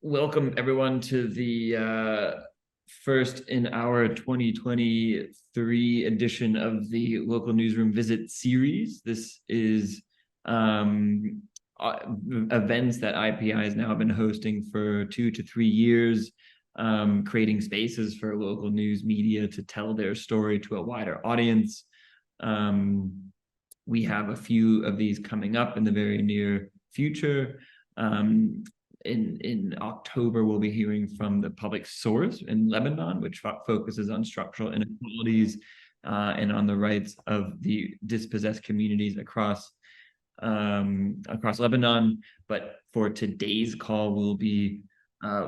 Welcome everyone to the first in our 2023 edition of the Local Newsroom Visit series. This is events that IPI has now been hosting for 2 to 3 years, creating spaces for local news media to tell their story to a wider audience. We have a few of these coming up in the very near future. In October, we'll be hearing from the Public Source in Lebanon, which focuses on structural inequalities and on the rights of the dispossessed communities across Lebanon. But for today's call, we'll be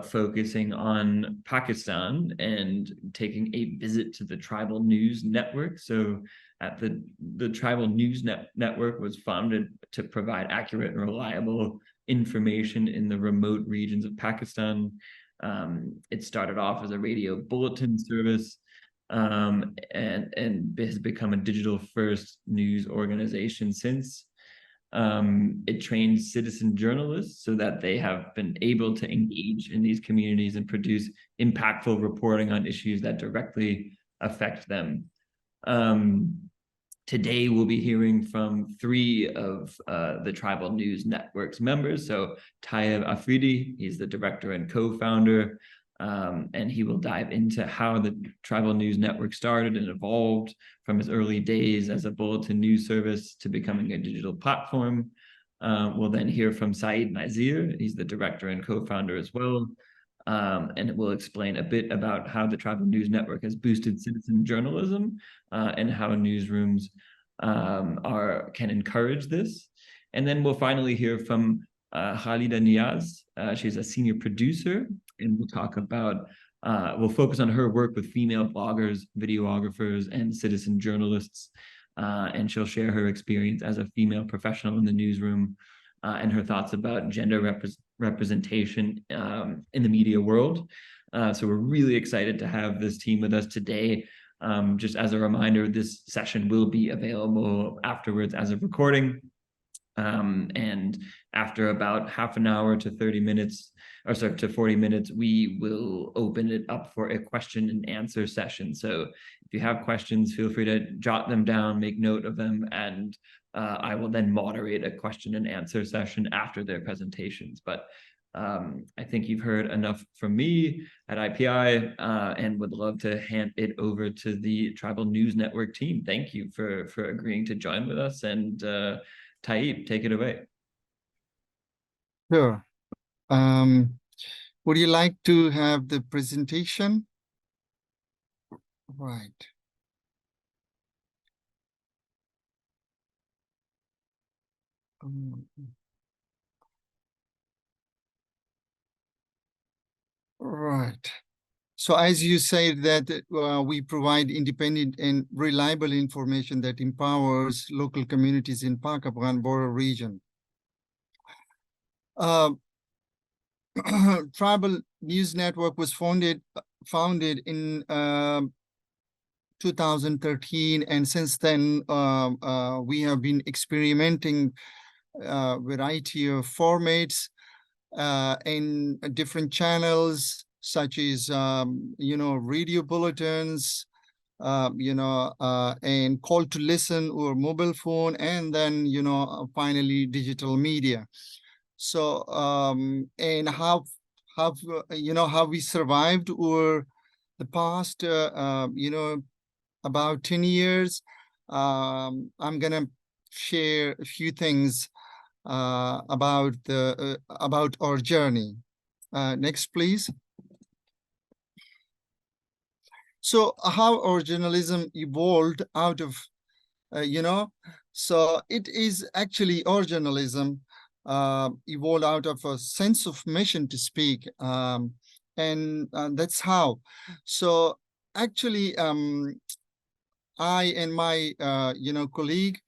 focusing on Pakistan and taking a visit to the Tribal News Network. So at the Tribal News Network was founded to provide accurate and reliable information in the remote regions of Pakistan. It started off as a radio bulletin service and has become a digital-first news organization since. It trains citizen journalists so that they have been able to engage in these communities and produce impactful reporting on issues that directly affect them. Today, we'll be hearing from 3 of the Tribal News Network's members. So Tayyeb Afridi, he's the director and co-founder, and he will dive into how the Tribal News Network started and evolved from its early days as a bulletin news service to becoming a digital platform. We'll then hear from Nazir, he's the director and co-founder as well. And it will explain a bit about how the Tribal News Network has boosted citizen journalism and how newsrooms can encourage this. And then we'll finally hear from Khalida Niaz. She's a senior producer, and we'll talk about, we'll focus on her work with female bloggers, videographers, and citizen journalists. And she'll share her experience as a female professional in the newsroom and her thoughts about gender representation in the media world. So we're really excited to have this team with us today. Just as a reminder, this session will be available afterwards as a recording. And after about half an hour to 30 minutes, or sorry, to 40 minutes, we will open it up for a question and answer session. So if you have questions, feel free to jot them down, make note of them, and I will then moderate a question and answer session after their presentations. But I think you've heard enough from me at IPI and would love to hand it over to the Tribal News Network team. Thank you for agreeing to join with us. And Tayyeb, take it away. Sure. Would you like to have the presentation? Right. Right. So as you said that we provide independent and reliable information that empowers local communities in Pak-Afghan border region. Tribal News Network was founded in 2013, and since then we have been experimenting variety of formats in different channels, such as radio bulletins, and call to listen or mobile phone, and then finally digital media. So and how we survived over the past about 10 years. I'm gonna share a few things about our journey. Next, please. So how our journalism evolved out of so it is actually our journalism evolved out of a sense of mission to speak, and that's how. So actually I and my colleague,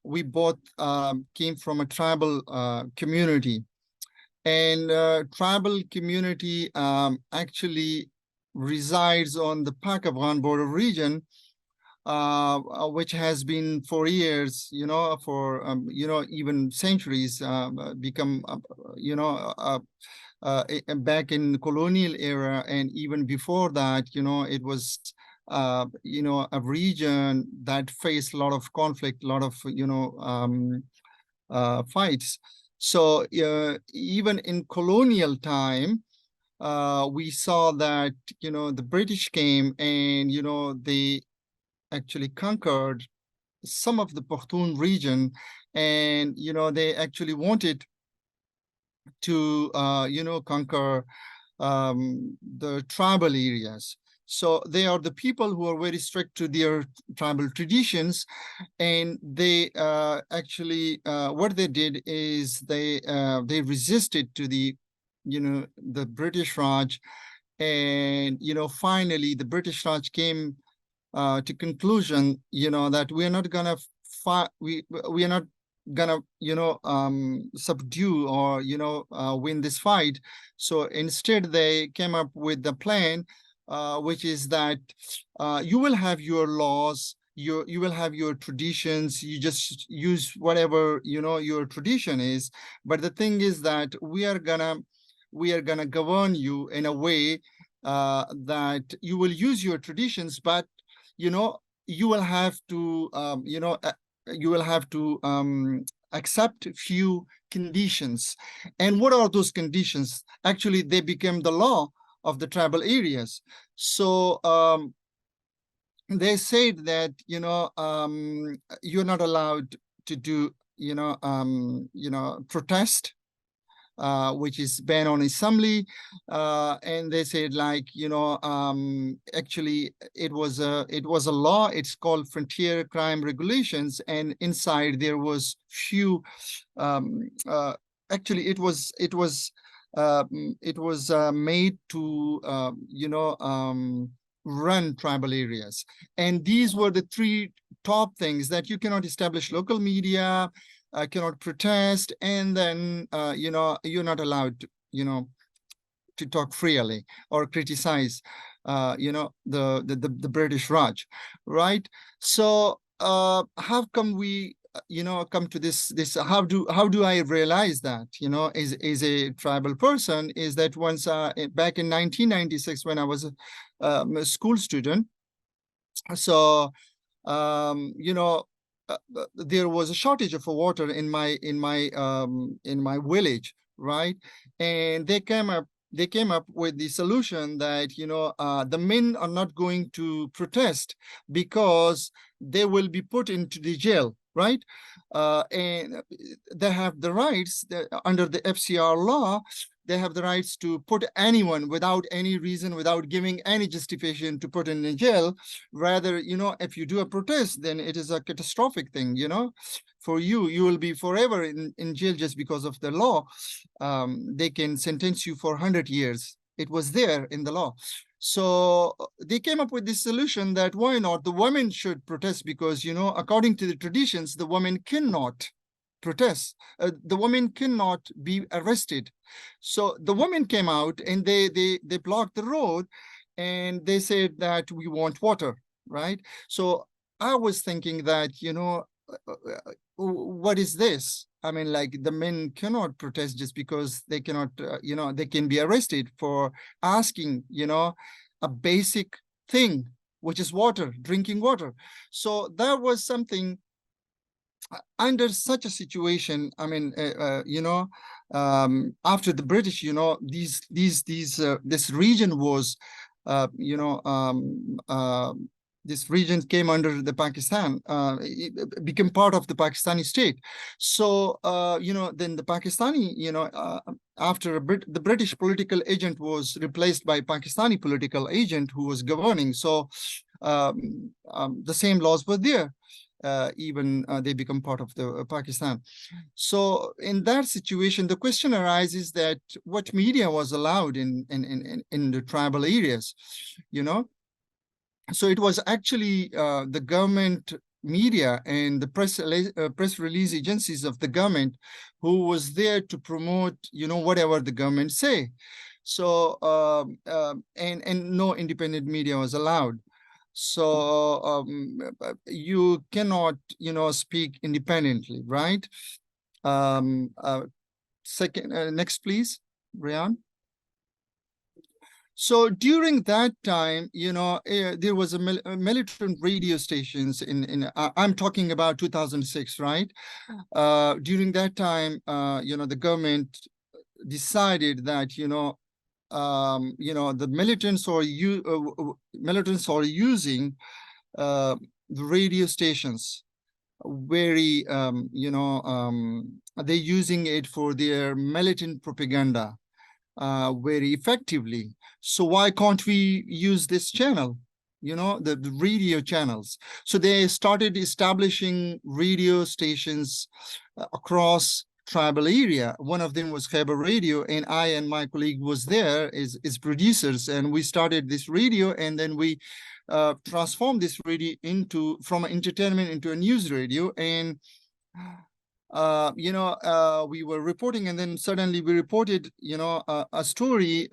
we both came from a tribal community, and tribal community actually resides on the Pak-Afghan border region, which has been for years, for even centuries, become back in the colonial era, and even before that, it was a region that faced a lot of conflict, a lot of fights. So even in colonial time, we saw that the British came and they actually conquered some of the Pakhtun region, and they actually wanted to conquer the tribal areas. So they are the people who are very strict to their tribal traditions, and they actually what they did is they resisted to the the British Raj, and finally the British Raj came to conclusion that we are not gonna fight, we are not gonna subdue or win this fight. So instead they came up with the plan, which is that you will have your laws, you will have your traditions, you just use whatever your tradition is, but the thing is that we are gonna govern you in a way that you will use your traditions, but you will have to accept few conditions. And what are those conditions? Actually, they became the law of the tribal areas. So they said that you're not allowed to do protest, which is ban on assembly, and they said, like, actually it was a law. It's called Frontier Crime Regulations, and inside there was few. Actually, it was made to run tribal areas, and these were the three top things: that you cannot establish local media, cannot protest, and then you're not allowed to talk freely or criticize the British Raj, right? So how come we come to this how do I realize that as a tribal person, is that once back in 1996, when I was a school student, so there was a shortage of water in my village, right? And they came up with the solution that the men are not going to protest because they will be put into the jail, right? And they have the rights under the FCR law. They have the rights to put anyone without any reason, without giving any justification, to put in jail. Rather, if you do a protest, then it is a catastrophic thing, for you. You will be forever in jail just because of the law. They can sentence you for 100 years. It was there in the law. So they came up with this solution that why not the women should protest, because according to the traditions, the women cannot protest. The women cannot be arrested. So the women came out and they blocked the road, and they said that we want water, right? So I was thinking that what is this? I mean, like, the men cannot protest just because they cannot, they can be arrested for asking, a basic thing, which is water, drinking water. So that was something. Under such a situation, I mean, after the British, this region was, this region came under the Pakistan, it became part of the Pakistani state. So, then the Pakistani, after the British political agent was replaced by Pakistani political agent who was governing. So the same laws were there. Even they become part of the Pakistan. So in that situation, the question arises that what media was allowed in the tribal areas, So it was actually the government media and the press release agencies of the government who was there to promote, whatever the government say. So and no independent media was allowed. So you cannot, speak independently, right? Second, next, please, Rian. So during that time, there was a militant radio stations I'm talking about 2006, right? During that time, the government decided that, the militants are using the radio stations very, they're using it for their militant propaganda very effectively. So why can't we use this channel? The radio channels. So they started establishing radio stations across tribal area. One of them was Khyber Radio, and I and my colleague was there as producers, and we started this radio, and then we transformed this radio from entertainment into a news radio. And we were reporting, and then suddenly we reported, a story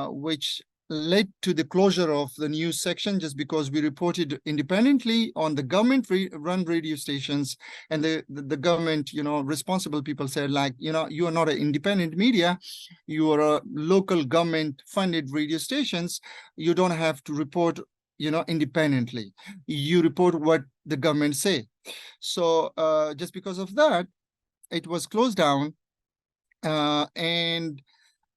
which led to the closure of the news section, just because we reported independently on the government-run radio stations, and the government, responsible people said, like, you are not an independent media, you are a local government-funded radio stations. You don't have to report, independently. You report what the government say. So just because of that, it was closed down.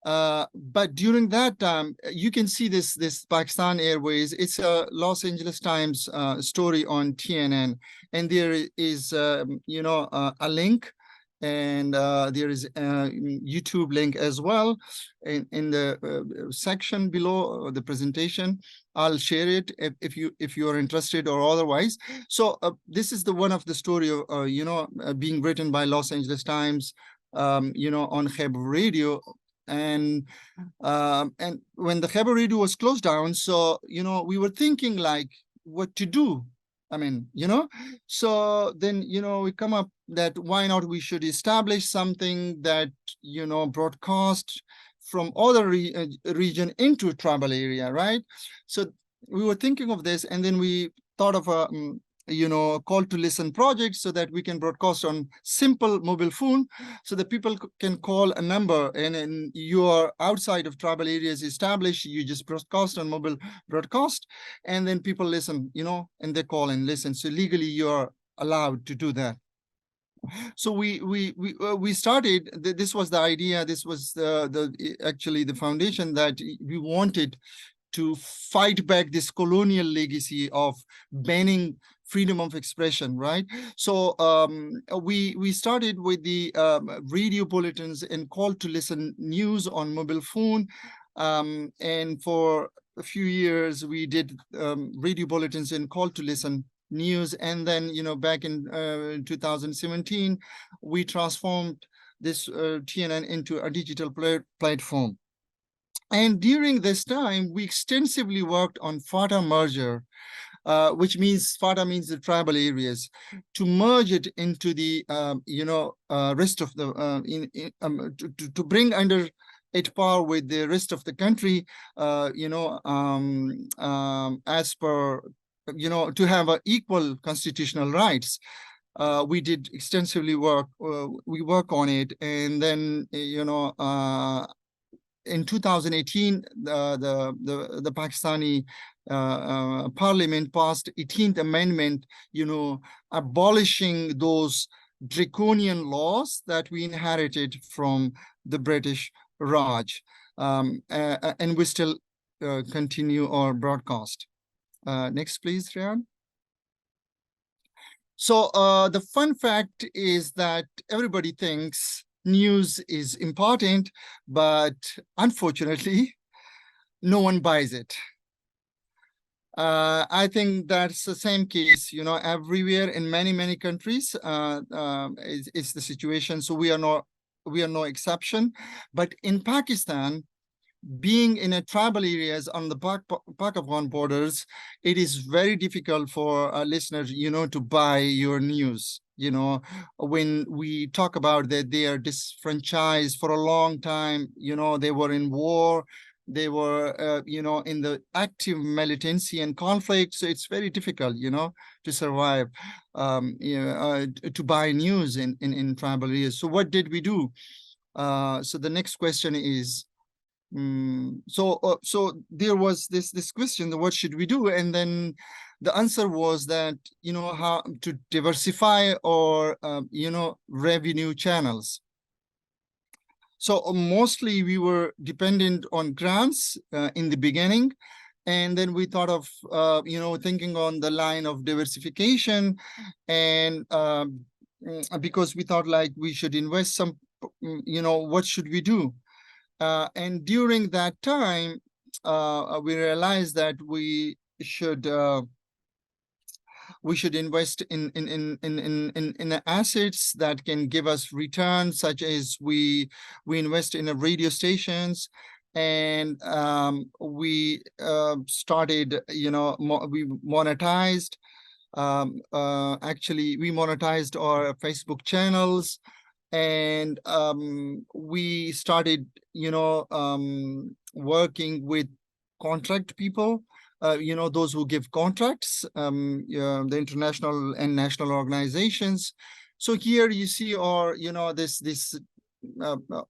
But during that time, you can see this Pakistan Airways. It's a Los Angeles Times story on TNN, and there is a link, and there is a YouTube link as well in the section below the presentation. I'll share it if you are interested or otherwise. So this is one of the story of being written by Los Angeles Times, on Khyber Radio. And when the Khyber Radio was closed down, so we were thinking like what to do. I mean, so then we come up that why not we should establish something that broadcast from other region into tribal area, right? So we were thinking of this, and then we thought of a call to listen project, so that we can broadcast on simple mobile phone, so that people can call a number, and you are outside of tribal areas established, you just broadcast on mobile broadcast, and then people listen, and they call and listen. So legally you are allowed to do that. So we started, this was the idea, this was actually the foundation, that we wanted to fight back this colonial legacy of banning freedom of expression, right? So we started with the radio bulletins and call to listen news on mobile phone. And for a few years, we did radio bulletins and call to listen news. And then, back in 2017, we transformed this TNN into a digital platform. And during this time, we extensively worked on FATA merger, which means FATA means the tribal areas, to merge it into the rest of the to bring under it par with the rest of the country, as per to have equal constitutional rights. We did extensively work. We work on it, and then in 2018, the Pakistani parliament passed 18th amendment, abolishing those draconian laws that we inherited from the British Raj. And we still continue our broadcast. Next, please, Ryan. So the fun fact is that everybody thinks news is important, but unfortunately, no one buys it. I think that's the same case, everywhere in many countries. It's the situation. So we are no exception. But in Pakistan, being in a tribal areas on the Pak-Afghan borders, it is very difficult for listeners, to buy your news. When we talk about that they are disfranchised for a long time, they were in war, they were, in the active militancy and conflict. So it's very difficult, to survive, to buy news in tribal areas. So what did we do? So the next question is, so there was this question, what should we do? And then the answer was that, how to diversify our, revenue channels. So mostly we were dependent on grants in the beginning. And then we thought of, thinking on the line of diversification. And because we thought like we should invest some, what should we do? And during that time, we realized that we should invest in assets that can give us returns, such as we invest in radio stations, and we started, we monetized. Actually, we monetized our Facebook channels, and we started, working with contract people. Those who give contracts, the international and national organizations. So here you see our, this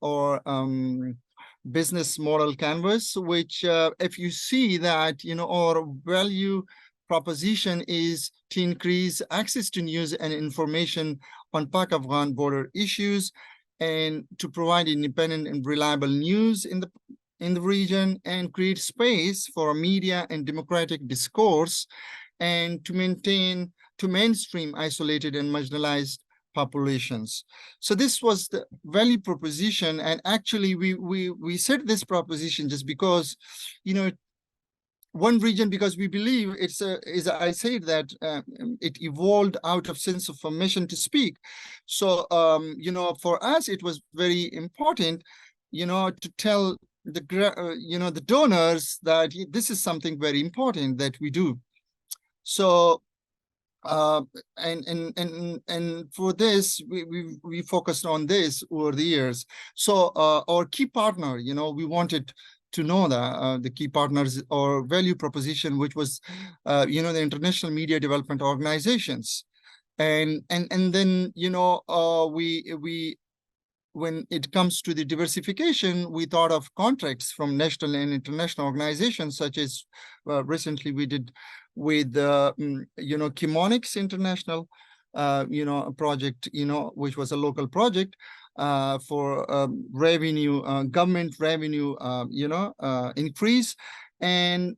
or business model canvas, which if you see that, our value proposition is to increase access to news and information on Pak-Afghan border issues, and to provide independent and reliable news in the region, and create space for media and democratic discourse, and to mainstream isolated and marginalized populations. So this was the value proposition. And actually we set this proposition just because, one region, because we believe it's I said that it evolved out of sense of mission to speak. So for us it was very important, to tell the the donors that this is something very important that we do. So and for this we focused on this over the years. So our key partner, we wanted to know the key partners or value proposition, which was the international media development organizations. And then we when it comes to the diversification, we thought of contracts from national and international organizations, such as recently we did with Chemonics International, a project, which was a local project for revenue, government revenue, increase. And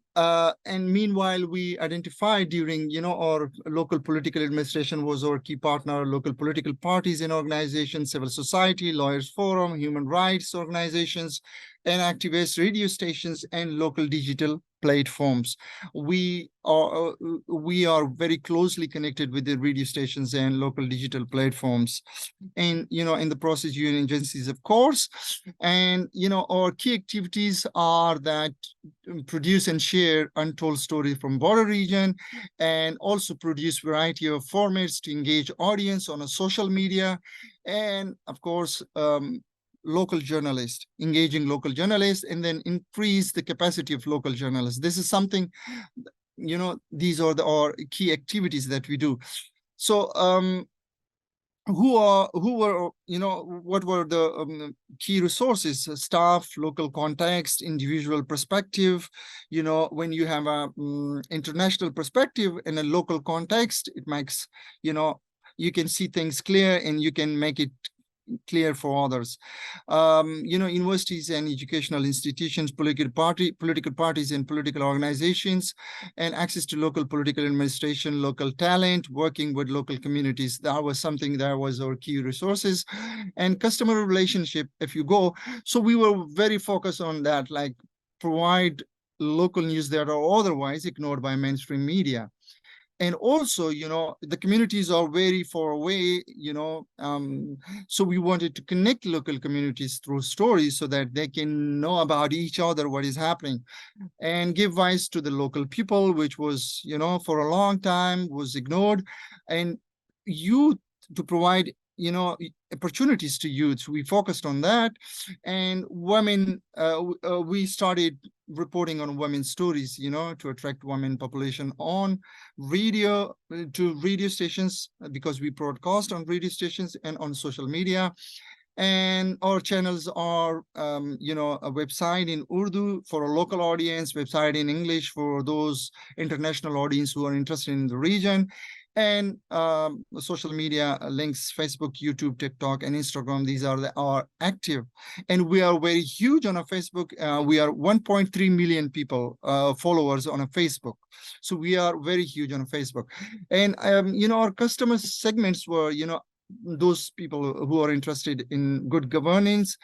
meanwhile, we identified during, our local political administration was our key partner, local political parties and organizations, civil society, lawyers forum, human rights organizations, and activist radio stations, and local digital platforms. We are very closely connected with the radio stations and local digital platforms, and in the process union agencies, of course. And our key activities are that produce and share untold stories from border region, and also produce variety of formats to engage audience on a social media, and of course local journalists, engaging local journalists, and then increase the capacity of local journalists. This is something, these are our key activities that we do. So who were, what were the key resources? Staff, local context, individual perspective. When you have a international perspective in a local context, it makes, you can see things clear, and you can make it clear for others. Universities and educational institutions, political parties and political organizations, and access to local political administration, local talent, working with local communities. That was something that was our key resources. And customer relationship, if you go. So we were very focused on that, like provide local news that are otherwise ignored by mainstream media. And also, the communities are very far away, so we wanted to connect local communities through stories so that they can know about each other, what is happening, and give voice to the local people, which was, for a long time was ignored. And youth, to provide, opportunities to youth. We focused on that. And women, we started reporting on women's stories, to attract women population on radio, to radio stations, because we broadcast on radio stations and on social media. And our channels are, a website in Urdu for a local audience, website in English for those international audience who are interested in the region, and social media links, Facebook, YouTube, TikTok, and Instagram. These are active, and we are very huge on a Facebook. We are 1.3 million people followers on a Facebook, so we are very huge on a Facebook. And our customer segments were, those people who are interested in good governance,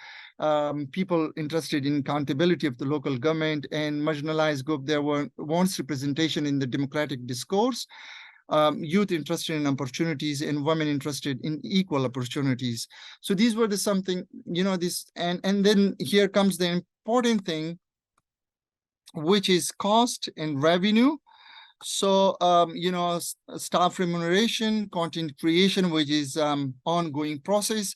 people interested in accountability of the local government, and marginalized group there wants representation in the democratic discourse, youth interested in opportunities, and women interested in equal opportunities. So these were the something, and then here comes the important thing, which is cost and revenue. So, staff remuneration, content creation, which is ongoing process,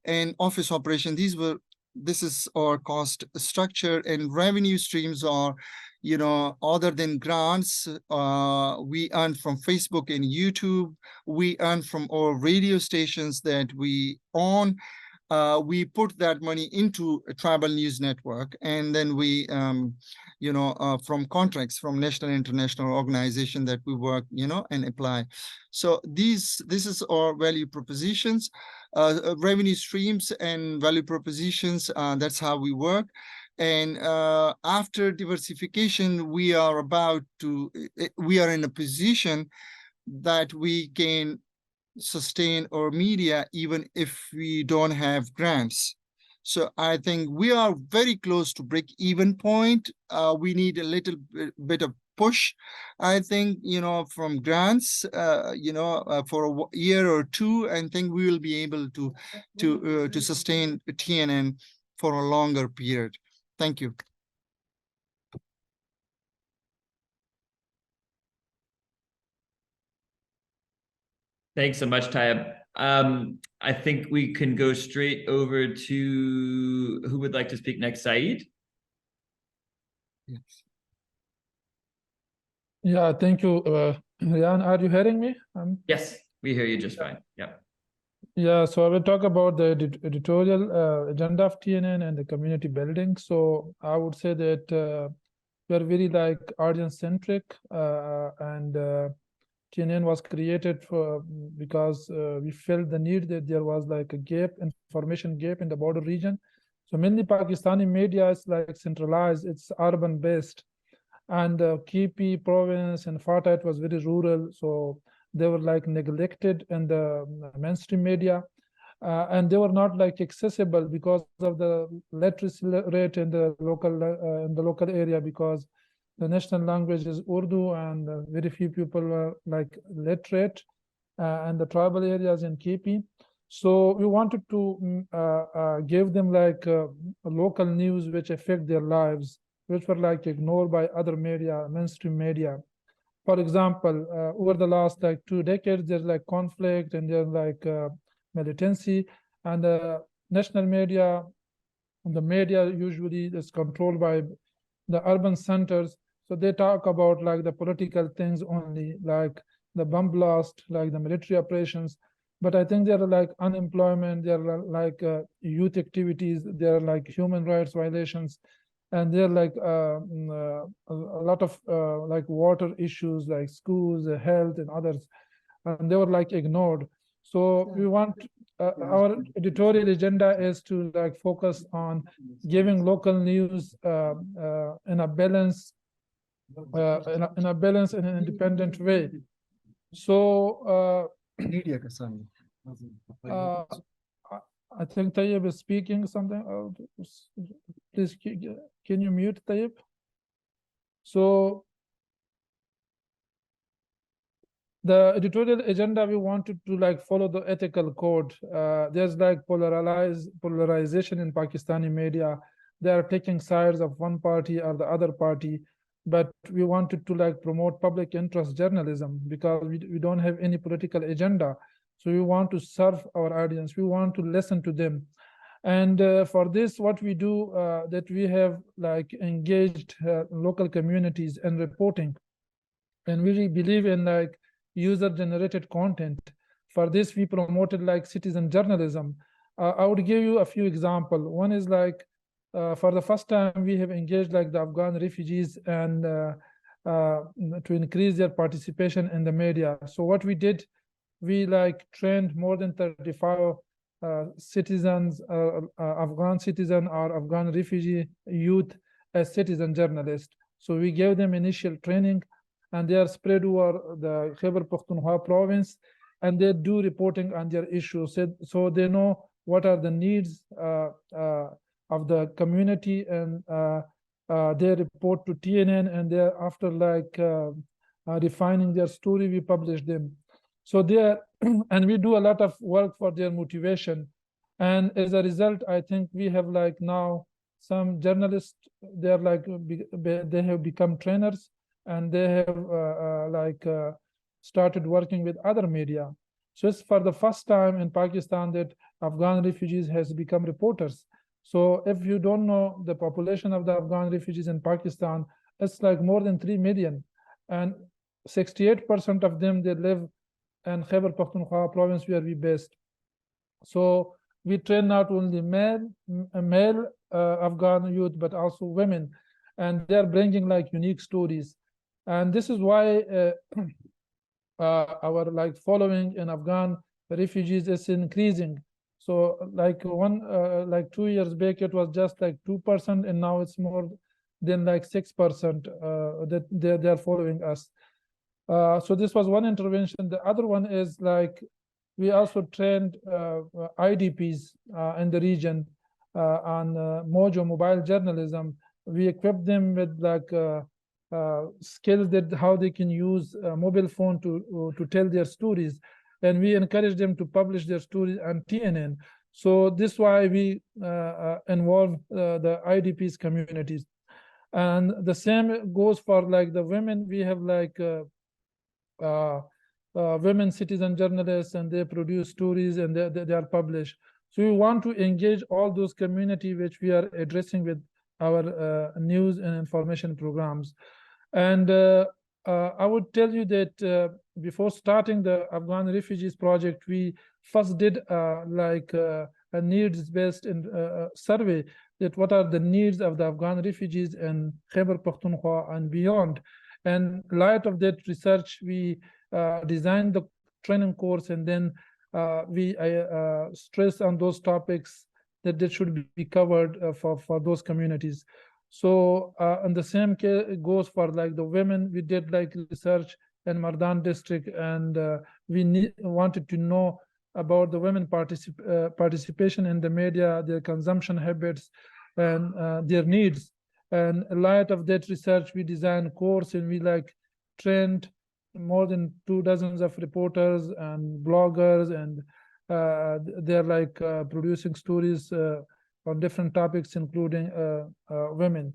and office operation. This is our cost structure, and revenue streams are, other than grants, we earn from Facebook and YouTube. We earn from our radio stations that we own. We put that money into a tribal news network, and then we, from contracts from national and international organization that we work, and apply. So this is our value propositions, revenue streams and value propositions. That's how we work. And after diversification, we are in a position that we can sustain our media even if we don't have grants. So I think we are very close to break-even point. We need a little bit of push, I think, from grants, for a year or two. I think we will be able to sustain TNN for a longer period. Thank you. Thanks so much, Tayyeb. I think we can go straight over to who would like to speak next, Saeed? Yes. Yeah, thank you. Ryan, are you hearing me? Yes, we hear you just fine. Yeah. Yeah, so I will talk about the editorial agenda of TNN and the community building. So I would say that we are very audience centric, and TNN was created because we felt the need that there was a information gap in the border region. So mainly Pakistani media is centralized, it's urban based, and KP province and Fatah was very rural, so they were neglected in the mainstream media, and they were not accessible because of the literacy rate in the local area, because the national language is Urdu, and very few people were literate, and the tribal areas in KP. So we wanted to give them local news which affect their lives, which were ignored by other media, mainstream media. For example, over the last 2 decades, there's conflict and there's militancy, and the national media, the media usually is controlled by the urban centers. So they talk about the political things only, the bomb blast, the military operations. But I think there are unemployment, there are youth activities, there are human rights violations, and there are a lot of water issues, schools, health, and others, and they were ignored. So we want our editorial agenda is to focus on giving local news in a balance, in an independent way. So I think Tayyeb is speaking something. Please, can you mute Tayyeb? So the editorial agenda, we wanted to follow the ethical code. There's polarization in Pakistani media. They are taking sides of one party or the other party, but we wanted to promote public interest journalism because we don't have any political agenda. So we want to serve our audience. We want to listen to them. And for this, what we do, that we have like engaged local communities and reporting, and we really believe in like user-generated content. For this, we promoted like citizen journalism. I would give you a few examples. One is like, for the first time, we have engaged like the Afghan refugees and to increase their participation in the media. So what we did, we like trained more than 35 citizens, Afghan citizen or Afghan refugee youth as citizen journalists. So we gave them initial training, and they are spread over the Khyber Pakhtunkhwa province, and they do reporting on their issues. So they know what are the needs of the community, and they report to TNN, and they're after like refining their story, we publish them. So they and we do a lot of work for their motivation. And as a result, I think we have like now some journalists, they're like, they have become trainers, and they have started working with other media. So it's for the first time in Pakistan that Afghan refugees has become reporters. So if you don't know the population of the Afghan refugees in Pakistan, it's like more than 3 million. And 68% of them, they live in Khyber Pakhtunkhwa province where we based. So we train not only male Afghan youth, but also women, and they're bringing like unique stories. And this is why our like following in Afghan refugees is increasing. So like 2 years back, it was just like 2%, and now it's more than like 6% that they're following us. So this was one intervention. The other one is like, we also trained IDPs in the region on Mojo mobile journalism. We equipped them with like skills that how they can use a mobile phone to tell their stories, and we encourage them to publish their stories on TNN. So this is why we involve the IDPs communities. And the same goes for like the women. We have like women citizen journalists, and they produce stories, and they are published. So we want to engage all those community which we are addressing with our news and information programs. And I would tell you that before starting the Afghan refugees project, we first did like a needs-based survey, that what are the needs of the Afghan refugees in Khyber Pakhtunkhwa and beyond. And in light of that research, we designed the training course, and then we stress on those topics that should be covered for those communities. So and the same goes for like the women. We did like research in Mardan district, and we wanted to know about the women participation in the media, their consumption habits, and their needs. And in light of that research, we designed a course, and we like trained more than 24 of reporters and bloggers, and they're like producing stories on different topics, including women.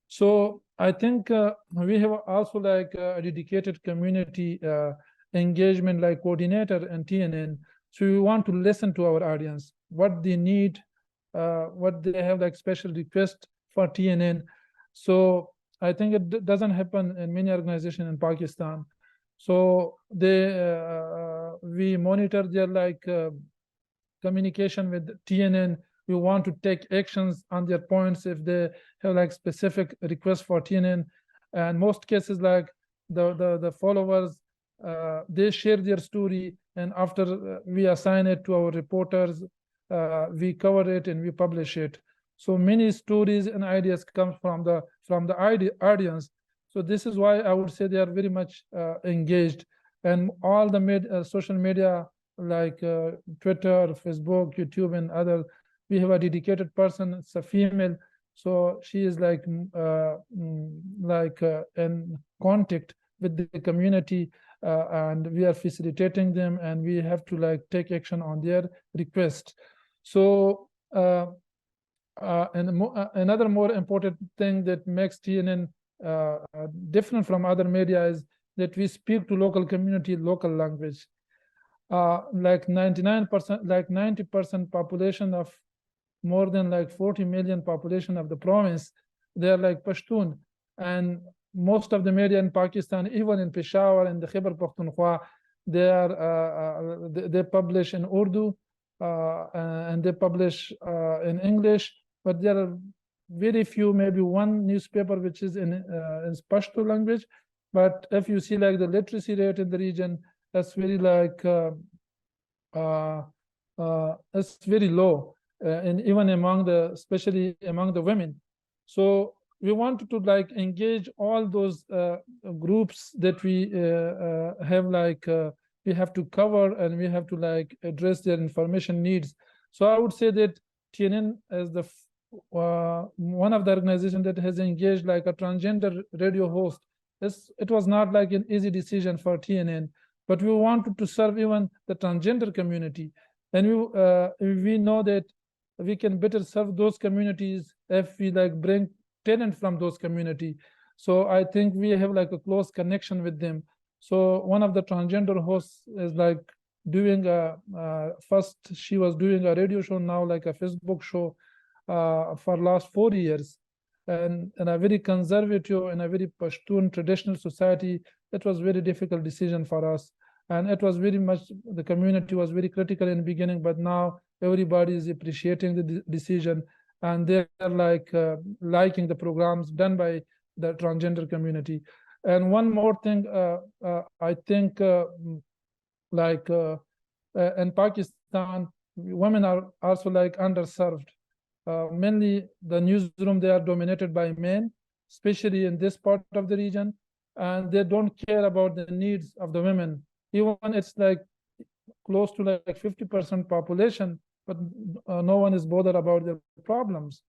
So I think we have also like a dedicated community engagement like coordinator in TNN. So we want to listen to our audience, what they need, what they have like special request for TNN. So I think it doesn't happen in many organizations in Pakistan. So we monitor their like communication with TNN. We want to take actions on their points if they have like specific requests for TNN. And most cases, like the followers, they share their story, and after we assign it to our reporters, we cover it and we publish it. So many stories and ideas come from the audience. So this is why I would say they are very much engaged. And all the social media like Twitter, Facebook, YouTube, and other, we have a dedicated person. It's a female, so she is like in contact with the community, and we are facilitating them, and we have to like take action on their request. So another more important thing that makes TNN different from other media is that we speak to local community, local language. Like 99%, like 90% population of more than like 40 million population of the province, they are like Pashtun. And most of the media in Pakistan, even in Peshawar and the Khyber Pakhtunkhwa, they publish in Urdu and they publish in English, but there are very few, maybe one newspaper which is in Pashto language. But if you see like the literacy rate in the region, that's very like it's very low, and even among especially among the women. So we wanted to like engage all those groups that we have like we have to cover, and we have to like address their information needs. So I would say that TNN is the one of the organizations that has engaged like a transgender radio host. It was not like an easy decision for TNN, but we wanted to serve even the transgender community. And we know that we can better serve those communities if we like bring talent from those community. So I think we have like a close connection with them. So one of the transgender hosts is like doing first she was doing a radio show, now like a Facebook show for last 4 years. And in a very conservative and a very Pashtun traditional society, it was very difficult decision for us. And it was very much, the community was very critical in the beginning, but now everybody is appreciating the decision, and they're like liking the programs done by the transgender community. And one more thing, I think like in Pakistan, women are also like underserved. Mainly the newsroom, they are dominated by men, especially in this part of the region, and they don't care about the needs of the women. Even it's like close to like 50% population, but no one is bothered about their problems.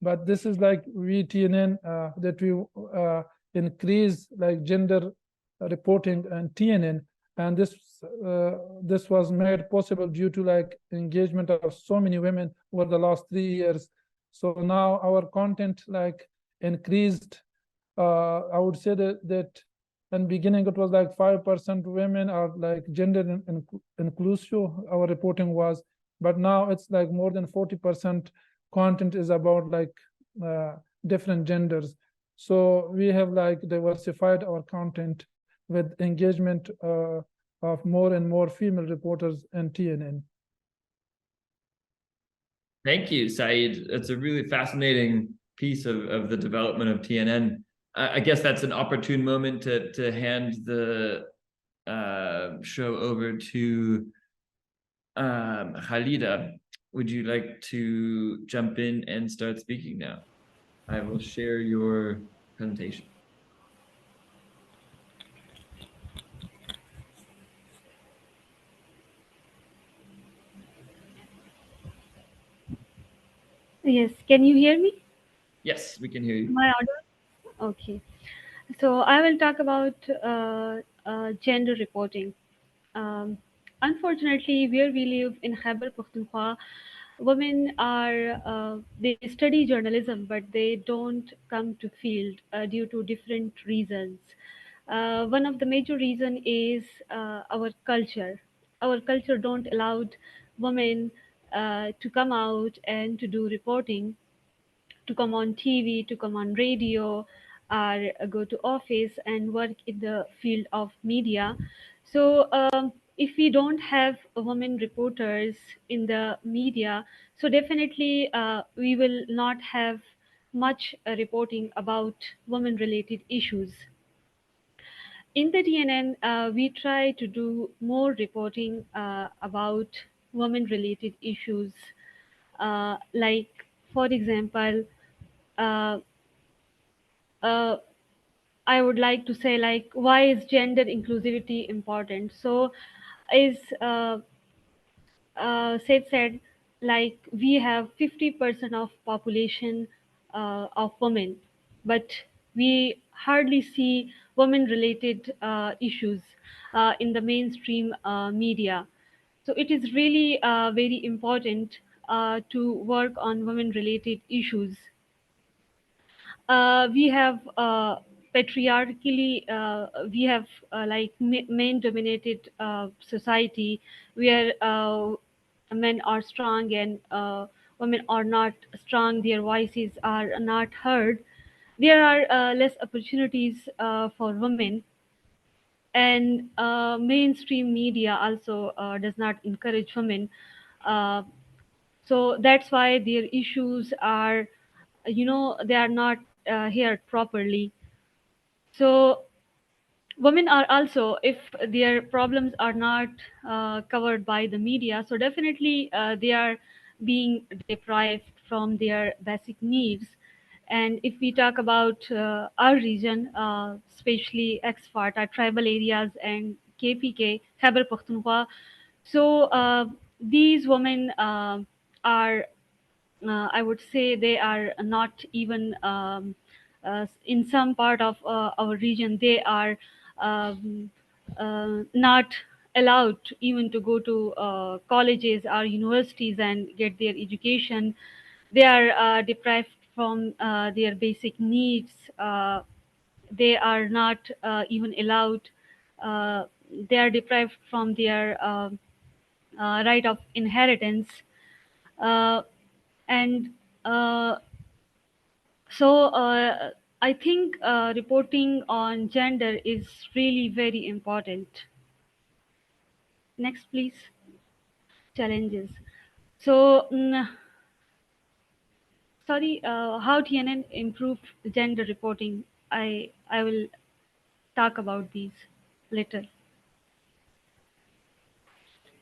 But this is like we TNN that we increase like gender reporting and TNN, and this was made possible due to like engagement of so many women over the last 3 years. So now our content like increased. I would say that in beginning it was like 5% women are like gender inclusive, our reporting was, but now it's like more than 40% content is about like different genders. So we have like diversified our content with engagement of more and more female reporters in TNN. Thank you, Saeed. It's a really fascinating piece of the development of TNN. I guess that's an opportune moment to hand the show over to Khalida. Would you like to jump in and start speaking now? I will share your presentation. Yes, can you hear me? Yes, we can hear you. Am I audible? Okay. So I will talk about gender reporting. Unfortunately, where we live in Khyber Pakhtunkhwa, women are they study journalism, but they don't come to field due to different reasons. One of the major reason is our culture. Our culture don't allow women to come out and to do reporting, to come on TV, to come on radio, or go to office and work in the field of media. So if we don't have women reporters in the media, so definitely we will not have much reporting about women-related issues. In the TNN, we try to do more reporting about women-related issues, like, for example, uh, uh, I would like to say, like, why is gender inclusivity important? So, is said, like, we have 50% of population of women, but we hardly see women-related issues in the mainstream media. So it is really very important to work on women-related issues. We have patriarchally we have like men dominated society where men are strong and women are not strong, their voices are not heard. There are less opportunities for women, and mainstream media also does not encourage women. Uh, so that's why their issues are, they are not heard properly. So women are also, if their problems are not covered by the media, so definitely they are being deprived from their basic needs. And if we talk about our region, especially Exfat, tribal areas, and KPK, Khyber Pakhtunkhwa, so these women are, I would say, they are not even in some part of our region. They are not allowed even to go to colleges or universities and get their education. They are deprived from their basic needs. They are not even allowed. They are deprived from their right of inheritance. Uh, and so I think reporting on gender is really very important. Next, please. Challenges. So, sorry, how TNN improved gender reporting. I will talk about these later.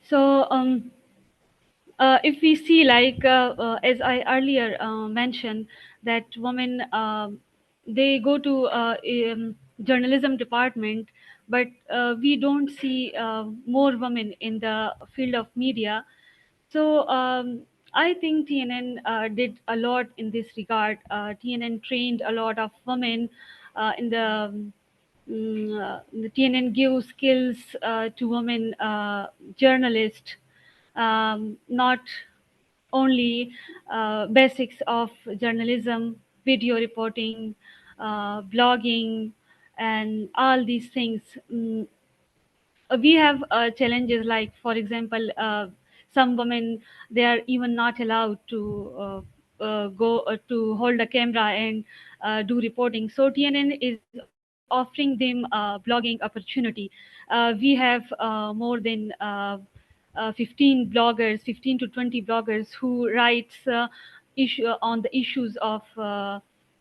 So, if we see, like as I earlier mentioned, that women, they go to journalism department, but we don't see more women in the field of media. So I think TNN did a lot in this regard. TNN trained a lot of women in the TNN gives skills to women journalists, not only basics of journalism, video reporting, blogging, and all these things. We have challenges, like, for example, some women, they are even not allowed to go to hold a camera and do reporting. So TNN is offering them blogging opportunity. We have more than 15 bloggers, 15 to 20 bloggers who writes issue on the issues of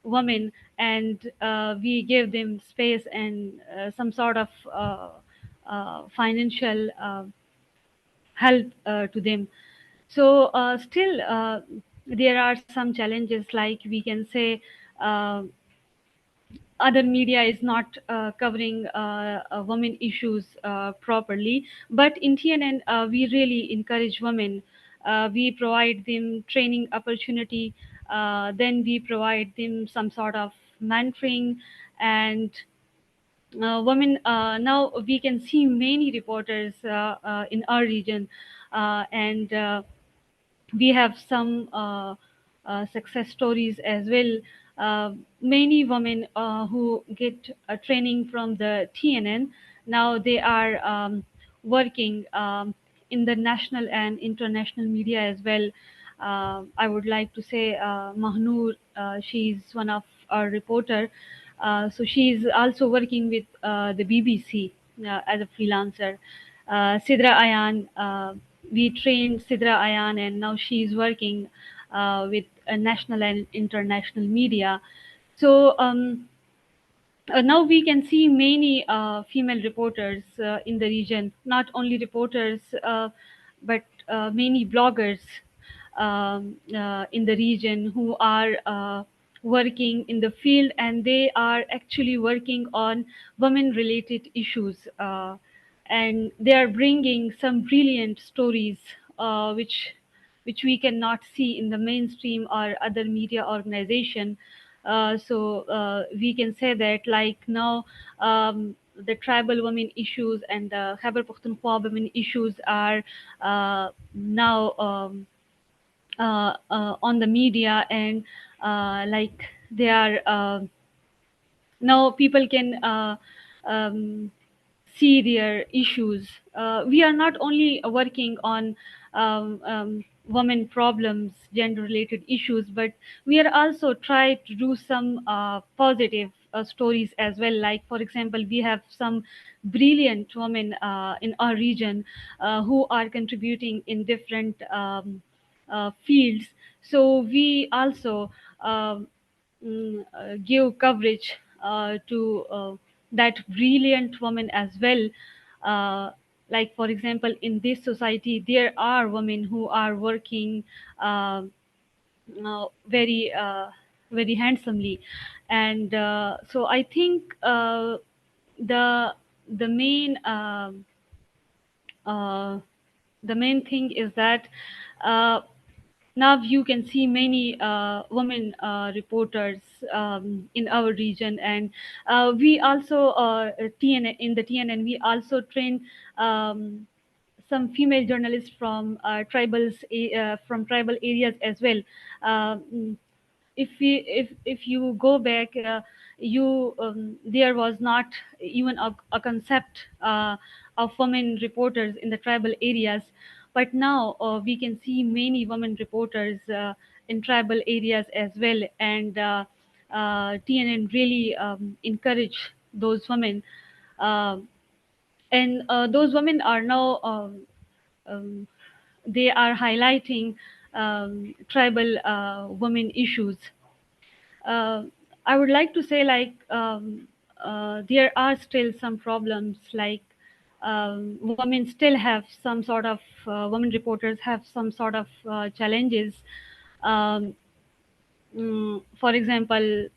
women, and we give them space and some sort of financial help to them. So still there are some challenges, like we can say other media is not covering women issues properly. But in TNN, we really encourage women. We provide them training opportunity. Then we provide them some sort of mentoring. And women, now we can see many reporters in our region, and we have some success stories as well. Many women who get training from the TNN, now they are working in the national and international media as well. I would like to say Mahnoor, she's one of our reporter. So she's also working with the BBC as a freelancer. Sidra Ayan, we trained Sidra Ayan, and now she's working with national and international media. So now we can see many female reporters in the region, not only reporters, but many bloggers in the region who are working in the field, and they are actually working on women related issues, and they are bringing some brilliant stories which we cannot see in the mainstream or other media organization. So we can say that, like, now the tribal women issues and the Khyber Pakhtunkhwa women issues are now on the media, and like they are now people can see their issues. We are not only working on women problems, gender related issues, but we are also try to do some positive stories as well. Like for example, we have some brilliant women in our region who are contributing in different fields. So we also give coverage to that brilliant woman as well. uh, like for example, in this society there are women who are working very very handsomely. And so I think the the main uh, the main thing is that uh, now you can see many women reporters in our region. And we also TNN, in the TNN we also train some female journalists from from tribal areas as well. Um, if you go back, you there was not even a concept of women reporters in the tribal areas, but now we can see many women reporters in tribal areas as well. And TNN really encourage those women. Uh, and those women are now um, they are highlighting tribal women issues. uh, I would like to say, like, there are still some problems, like women still have some sort of women reporters have some sort of challenges. um, for example,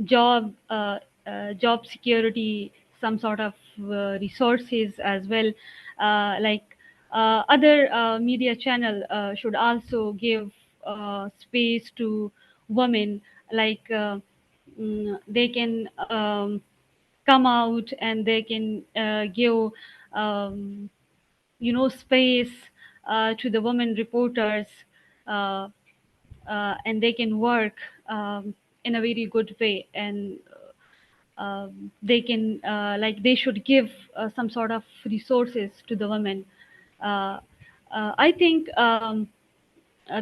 job security, some sort of resources as well. Like other media channel should also give space to women. Like they can come out and they can give um, space to the women reporters. uh, and they can work in a very good way. And they can like they should give some sort of resources to the women. uh, I think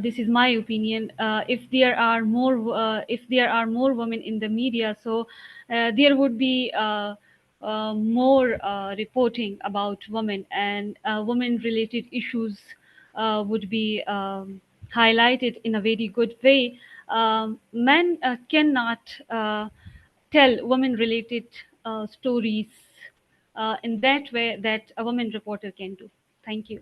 this is my opinion. If there are more women in the media, so there would be more reporting about women, and women related issues would be highlighted in a very good way. Men cannot tell women related stories in that way that a woman reporter can do. Thank you.